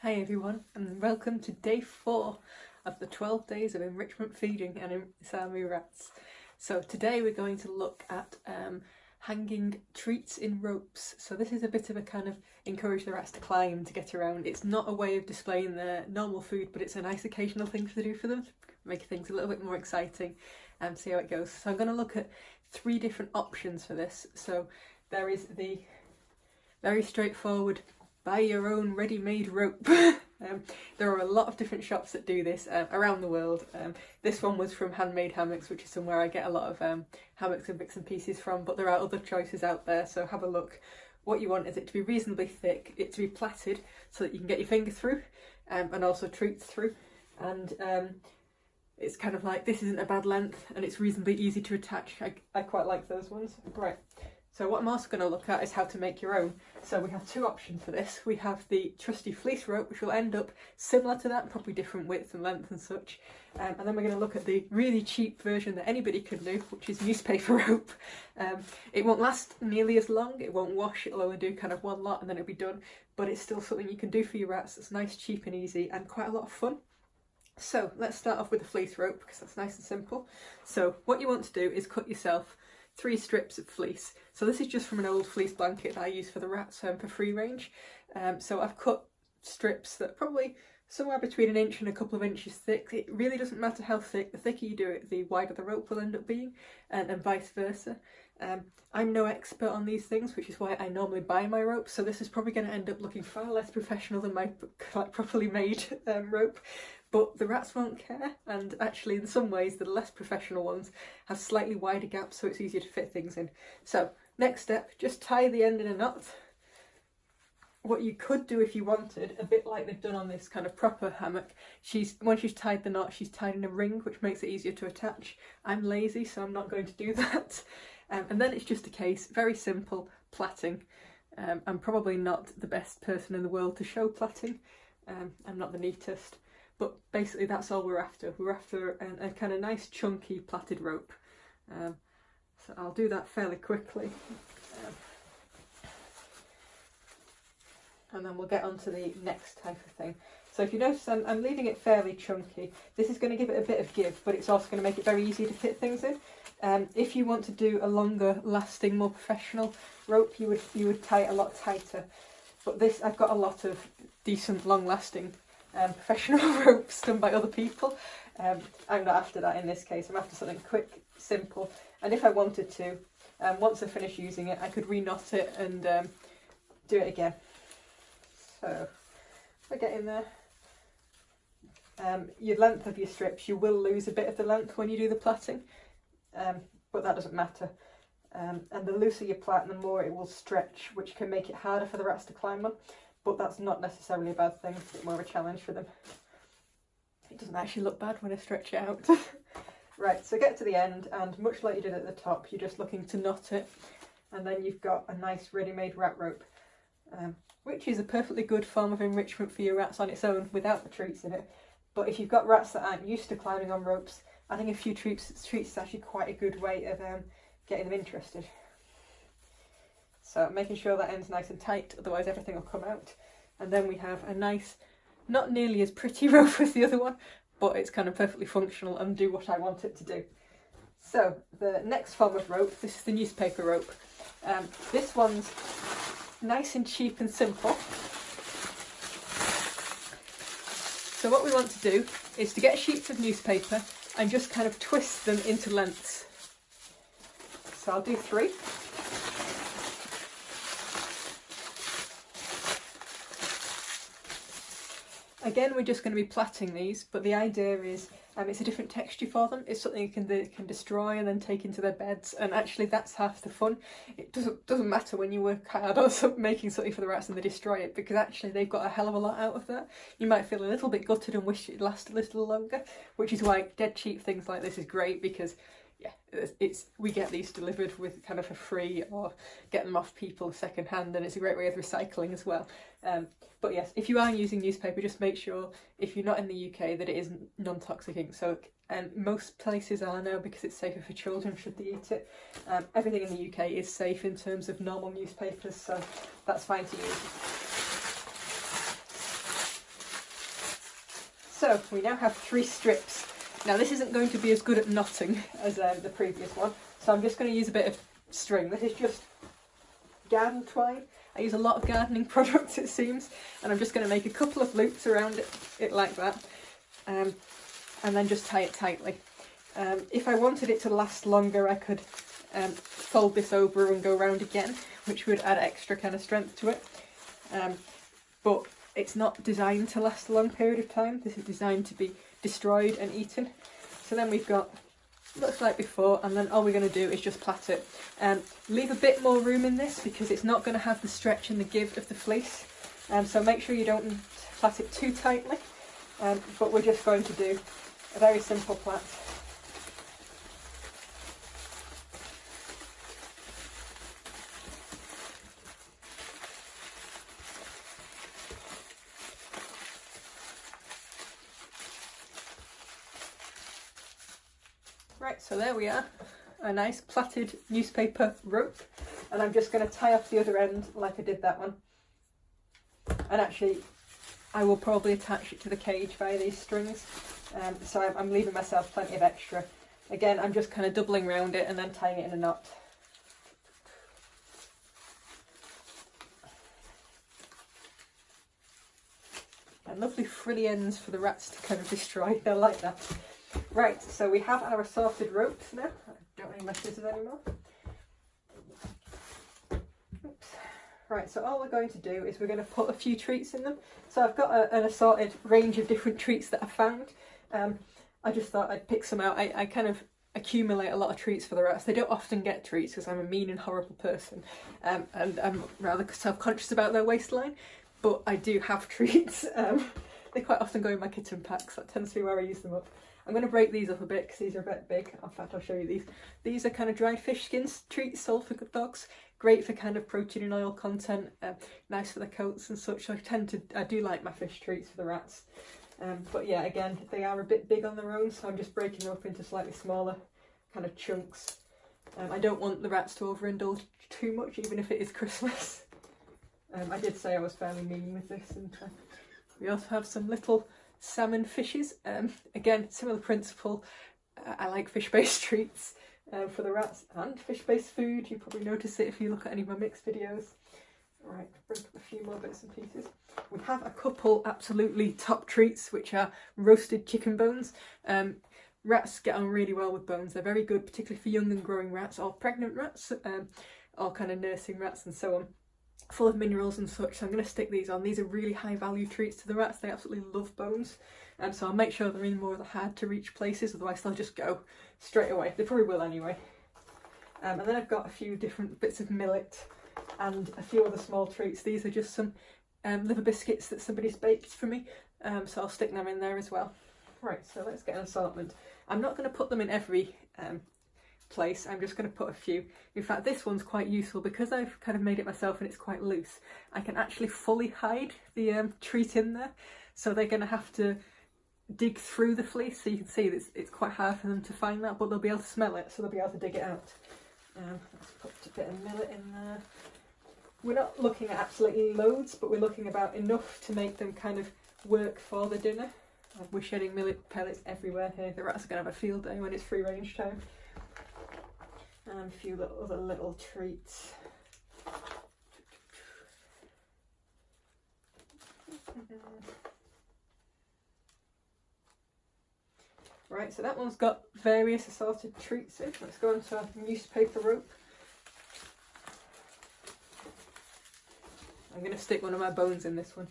Hi everyone, and welcome to day 4 of the 12 days of enrichment feeding and Sami rats. So today we're going to look at hanging treats in ropes. So this is a bit of a kind of encourage the rats to climb, to get around. It's not a way of displaying their normal food, but it's a nice occasional thing to do for them, make things a little bit more exciting and see how it goes. So I'm going to look at 3 different options for this. So there is the very straightforward buy your own ready-made rope. There are a lot of different shops that do this around the world. This one was from Handmade Hammocks, which is somewhere I get a lot of hammocks and bits and pieces from, but there are other choices out there, so have a look. What you want is it to be reasonably thick, it to be plaited so that you can get your finger through and also treats through, and it's kind of like, this isn't a bad length and it's reasonably easy to attach. I quite like those ones. Right. So what I'm also going to look at is how to make your own. So we have 2 options for this. We have the trusty fleece rope, which will end up similar to that, probably different width and length and such. And then we're going to look at the really cheap version that anybody can do, which is newspaper rope. It won't last nearly as long, it won't wash, it'll only do kind of 1 lot and then it'll be done. But it's still something you can do for your rats. It's nice, cheap and easy and quite a lot of fun. So let's start off with the fleece rope because that's nice and simple. So what you want to do is cut yourself 3 strips of fleece. So this is just from an old fleece blanket that I use for the rats for free range. So I've cut strips that are probably somewhere between 1 inch and a couple of inches thick. It really doesn't matter how thick. The thicker you do it, the wider the rope will end up being, and vice versa. I'm no expert on these things, which is why I normally buy my rope. So this is probably going to end up looking far less professional than my properly made rope. But the rats won't care, and actually in some ways the less professional ones have slightly wider gaps so it's easier to fit things in. So next step, just tie the end in a knot. What you could do if you wanted, a bit like they've done on this kind of proper hammock, once she's tied the knot, she's tied in a ring, which makes it easier to attach. I'm lazy, so I'm not going to do that. And then it's just a case, very simple, plaiting. I'm probably not the best person in the world to show plaiting. I'm not the neatest. But basically that's all we're after. We're after a kind of nice chunky plaited rope. So I'll do that fairly quickly. And then we'll get on to the next type of thing. So if you notice I'm leaving it fairly chunky. This is going to give it a bit of give, but it's also going to make it very easy to fit things in. If you want to do a longer lasting, more professional rope, you would tie it a lot tighter. But this, I've got a lot of decent long lasting professional ropes done by other people. I'm not after that in this case. I'm after something quick, simple, and if I wanted to, once I finish using it, I could re-knot it and do it again. So if I get in there, your length of your strips, you will lose a bit of the length when you do the plaiting, but that doesn't matter. And the looser you plait, the more it will stretch, which can make it harder for the rats to climb on. But that's not necessarily a bad thing, it's more of a challenge for them. It doesn't actually look bad when I stretch it out. Right, so get to the end, and much like you did at the top, you're just looking to knot it, and then you've got a nice ready-made rat rope, which is a perfectly good form of enrichment for your rats on its own without the treats in it. But if you've got rats that aren't used to climbing on ropes, adding a few treats is actually quite a good way of getting them interested. So making sure that end's nice and tight, otherwise everything will come out. And then we have a nice, not nearly as pretty rope as the other one, but it's kind of perfectly functional and do what I want it to do. So the next form of rope, this is the newspaper rope. This one's nice and cheap and simple. So what we want to do is to get sheets of newspaper and just kind of twist them into lengths. So I'll do 3. Again, we're just going to be plaiting these, but the idea is it's a different texture for them. It's something you can destroy and then take into their beds, and actually that's half the fun. It doesn't matter when you work hard on making something for the rats and they destroy it, because actually they've got a hell of a lot out of that. You might feel a little bit gutted and wish it'd last a little longer, which is why dead cheap things like this is great, because yeah, we get these delivered with kind of for free or get them off people second hand, and it's a great way of recycling as well. But yes, if you are using newspaper, just make sure, if you're not in the UK, that it is non-toxic ink. So most places are now, because it's safer for children should they eat it. Everything in the UK is safe in terms of normal newspapers, so that's fine to use. So we now have 3 strips. Now this isn't going to be as good at knotting as the previous one, so I'm just going to use a bit of string. This is just garden twine. I use a lot of gardening products, it seems, and I'm just going to make a couple of loops around it like that, and then just tie it tightly. If I wanted it to last longer, I could fold this over and go round again, which would add extra kind of strength to it. But it's not designed to last a long period of time. This is designed to be destroyed and eaten. So then we've got, looks like before, and then all we're going to do is just plait it. Leave a bit more room in this because it's not going to have the stretch and the give of the fleece. So make sure you don't plait it too tightly. But we're just going to do a very simple plait. Right, so there we are, a nice plaited newspaper rope, and I'm just going to tie off the other end like I did that one. And actually, I will probably attach it to the cage via these strings, so I'm leaving myself plenty of extra. Again, I'm just kind of doubling around it and then tying it in a knot. And lovely frilly ends for the rats to kind of destroy, I like that. Right, so we have our assorted ropes now. I don't need my scissors anymore. Oops. Right, so all we're going to do is we're going to put a few treats in them. So I've got an assorted range of different treats that I found. I just thought I'd pick some out. I kind of accumulate a lot of treats for the rats. They don't often get treats because I'm a mean and horrible person, and I'm rather self-conscious about their waistline, but I do have treats. They quite often go in my kitten packs. That tends to be where I use them up. I'm going to break these up a bit because these are a bit big. In fact, I'll show you these. These are kind of dried fish skins treats sold for dogs. Great for kind of protein and oil content. Nice for the coats and such. I do like my fish treats for the rats. But yeah, again, they are a bit big on their own, so I'm just breaking them up into slightly smaller kind of chunks. I don't want the rats to overindulge too much, even if it is Christmas. I did say I was fairly mean with this. And we also have some little salmon fishes. Again, similar principle. I like fish-based treats for the rats and fish-based food. You probably notice it if you look at any of my mixed videos. Right, bring up a few more bits and pieces. We have a couple absolutely top treats, which are roasted chicken bones. Rats get on really well with bones. They're very good, particularly for young and growing rats or pregnant rats, or kind of nursing rats and so on. Full of minerals and such, so I'm going to stick these on. These are really high value treats to the rats. They absolutely love bones, and so I'll make sure they're in more of the hard to reach places, otherwise they'll just go straight away. They probably will anyway. And then I've got a few different bits of millet and a few other small treats. These are just some liver biscuits that somebody's baked for me, so I'll stick them in there as well. Right, so let's get an assortment. I'm not going to put them in every place. I'm just going to put a few. In fact, this one's quite useful because I've kind of made it myself and it's quite loose. I can actually fully hide the treat in there, so they're going to have to dig through the fleece. So you can see that it's quite hard for them to find that, but they'll be able to smell it, so they'll be able to dig it out. Let's put a bit of millet in there. We're not looking at absolutely loads, but we're looking about enough to make them kind of work for the dinner. We're shedding millet pellets everywhere here. The rats are going to have a field day when it's free range time. And a few other little treats. Right, so that one's got various assorted treats in. Let's go on to our newspaper rope. I'm going to stick one of my bones in this one.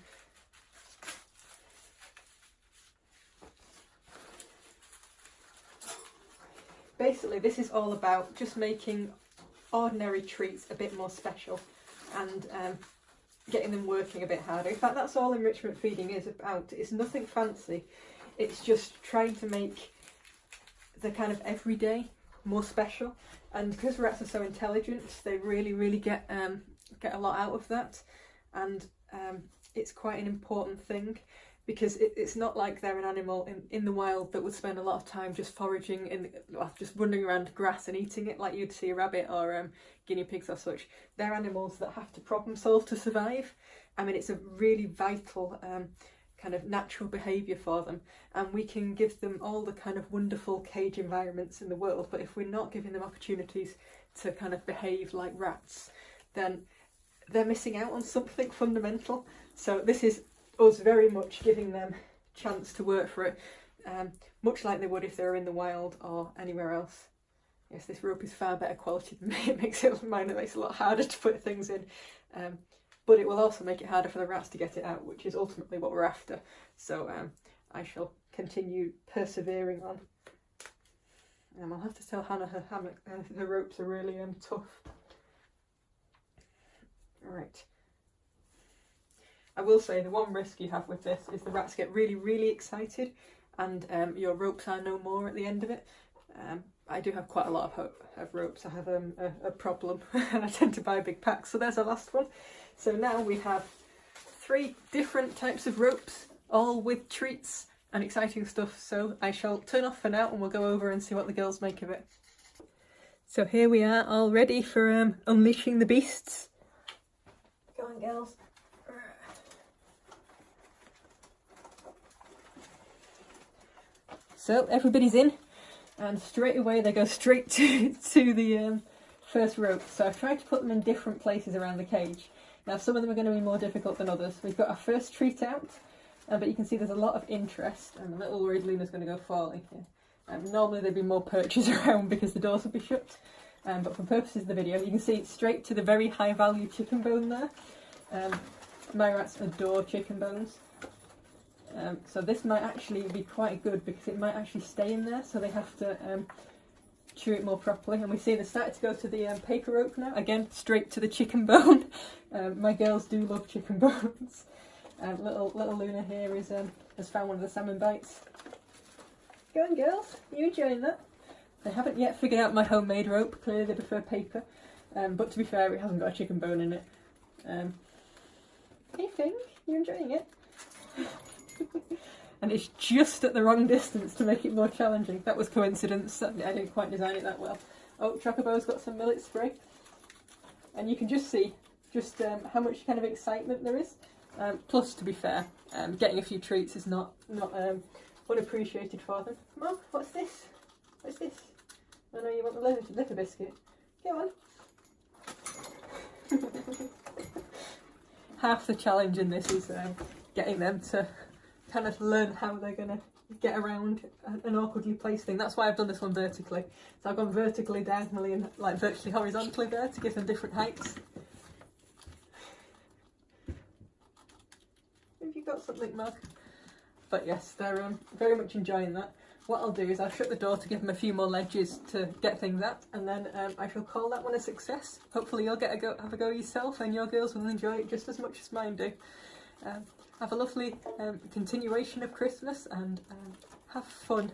Basically, this is all about just making ordinary treats a bit more special and getting them working a bit harder. In fact, that's all enrichment feeding is about. It's nothing fancy. It's just trying to make the kind of everyday more special. And because rats are so intelligent, they really get a lot out of that. And it's quite an important thing, because it's not like they're an animal in the wild that would spend a lot of time just foraging just running around grass and eating it like you'd see a rabbit or guinea pigs or such. They're animals that have to problem solve to survive. I mean, it's a really vital kind of natural behaviour for them, and we can give them all the kind of wonderful cage environments in the world, but if we're not giving them opportunities to kind of behave like rats, then they're missing out on something fundamental. So this is us very much giving them chance to work for it, much like they would if they were in the wild or anywhere else. Yes, this rope is far better quality than me. It makes it a lot harder to put things in, but it will also make it harder for the rats to get it out, which is ultimately what we're after. So I shall continue persevering on. I'll have to tell Hannah her ropes are really tough. Right. I will say the one risk you have with this is the rats get really, really excited, and your ropes are no more at the end of it. I do have quite a lot of ropes. I have a problem and I tend to buy big packs. So there's our last one. So now we have 3 different types of ropes, all with treats and exciting stuff. So I shall turn off for now and we'll go over and see what the girls make of it. So here we are, all ready for unleashing the beasts. Go on, girls. So everybody's in, and straight away they go straight to the first rope. So I've tried to put them in different places around the cage. Now some of them are going to be more difficult than others. We've got our first treat out, but you can see there's a lot of interest. I'm a little worried Luna's going to go falling here. Normally there'd be more perches around because the doors would be shut, but for purposes of the video you can see it's straight to the very high value chicken bone there. My rats adore chicken bones. So this might actually be quite good because it might actually stay in there, so they have to chew it more properly. And we see they started to go to the paper rope now, again straight to the chicken bone. My girls do love chicken bones. Little Luna here has found one of the salmon bites. Go on, girls, you enjoying that? They haven't yet figured out my homemade rope. Clearly they prefer paper, but to be fair, it hasn't got a chicken bone in it. Hey Fink, you enjoying it? And it's just at the wrong distance to make it more challenging. That was coincidence. I didn't quite design it that well. Oh, Chocobo's got some millet spray. And you can just see how much kind of excitement there is. Plus, to be fair, getting a few treats is not unappreciated for them. Mom, what's this? What's this? I know you want the liver biscuit. Go on. Half the challenge in this is getting them to kind of learn how they're going to get around an awkwardly placed thing. That's why I've done this one vertically. So I've gone vertically, diagonally and like virtually horizontally there to give them different heights. Have you got something, Mark? But yes, they're very much enjoying that. What I'll do is I'll shut the door to give them a few more ledges to get things at, and then I shall call that one a success. Hopefully you'll have a go yourself and your girls will enjoy it just as much as mine do. Have a lovely continuation of Christmas and have fun.